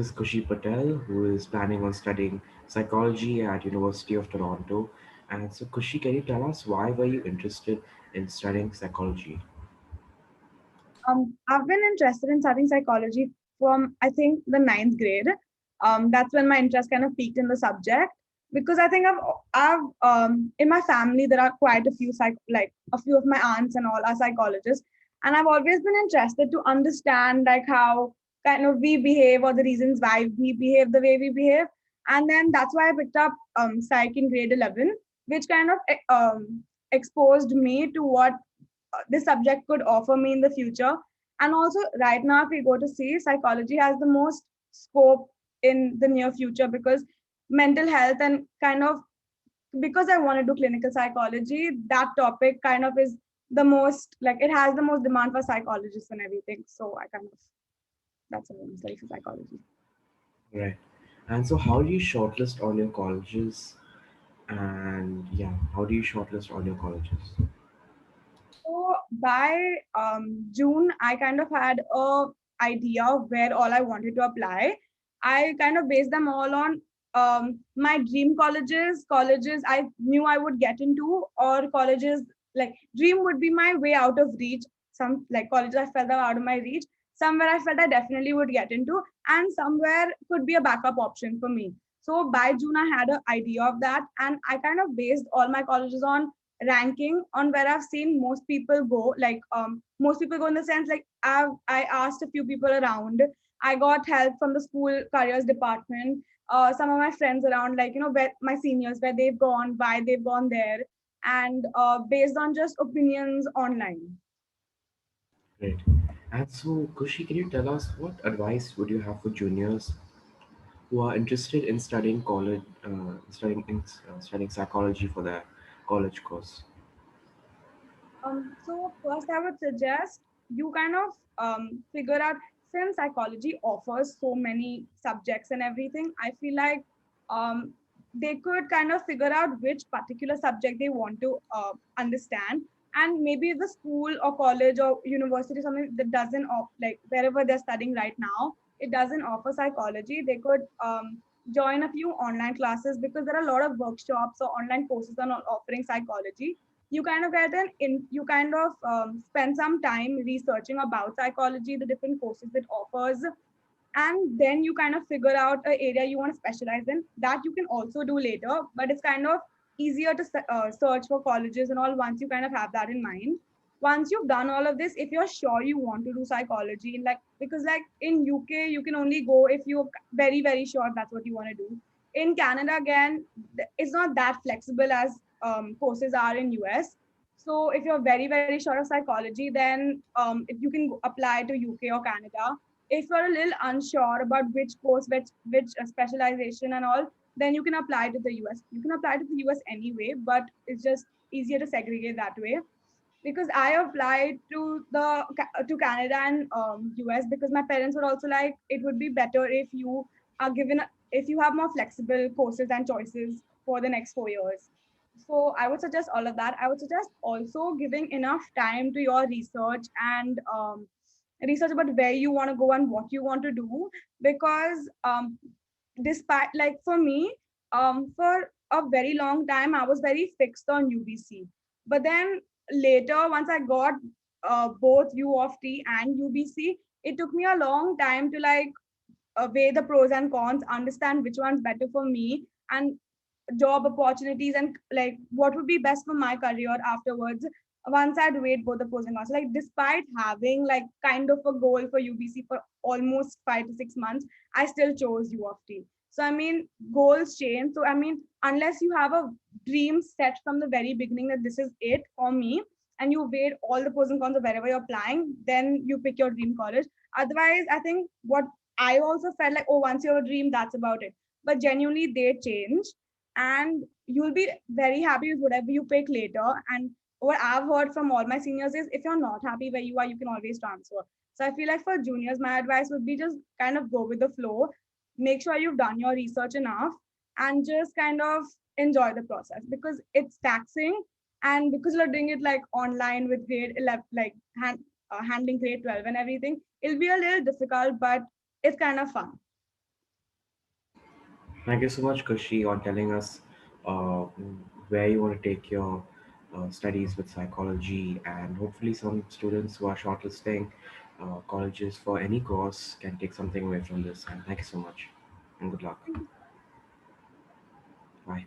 is Kushi Patel, who is planning on studying psychology at University of Toronto. And so, Kushi, can you tell us why were you interested in studying psychology? I've been interested in studying psychology from I think the ninth grade. That's when my interest kind of peaked in the subject because I think I've in my family there are quite a few like a few of my aunts and all are psychologists, and I've always been interested to understand like how kind of we behave or the reasons why we behave the way we behave, and then that's why I picked up psych in grade 11, which kind of exposed me to what this subject could offer me in the future. And also, right now, if we go to see, psychology has the most scope in the near future because mental health and kind of because I want to do clinical psychology, that topic kind of is the most like it has the most demand for psychologists and everything. So I kind of that's why I'm studying for psychology. Right. And so, how do you shortlist all your colleges? And yeah, how do you shortlist all your colleges? So by June, I kind of had a idea of where all I wanted to apply. I kind of based them all on my dream colleges I knew I would get into, or colleges like dream would be my way out of reach. Some like colleges I felt are out of my reach. Somewhere I felt I definitely would get into, and somewhere could be a backup option for me. So by June, I had an idea of that, and I kind of based all my colleges on ranking on where I've seen most people go. Like most people go in the sense like I asked a few people around. I got help from the school careers department. Some of my friends around, like where my seniors, where they've gone, why they've gone there, and based on just opinions online. Great. And so, Kushi, can you tell us what advice would you have for juniors who are interested in studying studying psychology for their college course? So first, I would suggest you kind of figure out since psychology offers so many subjects and everything. I feel like um, they could kind of figure out which particular subject they want to understand, and maybe the school or college or university something that doesn't like wherever they're studying right now, it doesn't offer psychology. They could join a few online classes because there are a lot of workshops or online courses on offering psychology. You kind of get an in you kind of spend some time researching about psychology, the different courses it offers, and then you kind of figure out an area you want to specialize in. That you can also do later, but it's kind of easier to search for colleges and all once you kind of have that in mind. Once you've done all of this, if you're sure you want to do psychology, like because like in UK you can only go if you're very sure that's what you want to do. In Canada again, it's not that flexible as courses are in US. So if you're very sure of psychology, then if you can apply to UK or Canada. If you're a little unsure about which course, which specialization and all, then you can apply to the US. You can apply to the US anyway, but it's just easier to segregate that way. Because I applied to Canada and US because my parents were also like it would be better if you are given if you have more flexible courses and choices for the next 4 years. So I would suggest all of that. I would suggest also giving enough time to your research and research about where you want to go and what you want to do because despite like for me for a very long time I was very fixed on UBC, but then later once I got both U of T and UBC, it took me a long time to like weigh the pros and cons, understand which one's better for me, and job opportunities and like what would be best for my career afterwards. Once I'd weighed both the pros and cons, like despite having like kind of a goal for UBC for almost 5 to 6 months, I still chose U of T. So I mean, goals change. So I mean, unless you have a dream set from the very beginning that this is it for me, and you weighed all the pros and cons of wherever you're applying, then you pick your dream college. Otherwise, I think what I also felt like, oh, once you're a dream, that's about it. But genuinely, they change, and you'll be very happy with whatever you pick later. And what I've heard from all my seniors is if you're not happy where you are, you can always transfer. So I feel like for juniors, my advice would be just kind of go with the flow, make sure you've done your research enough, and just kind of enjoy the process because it's taxing. And because you're doing it like online with grade 11, like handling grade 12 and everything, it'll be a little difficult, but it's kind of fun. Thank you so much, Kushi, on telling us uh, where you want to take your studies with psychology, and hopefully, some students who are shortlisting colleges for any course can take something away from this. And thank you so much, and good luck. Bye.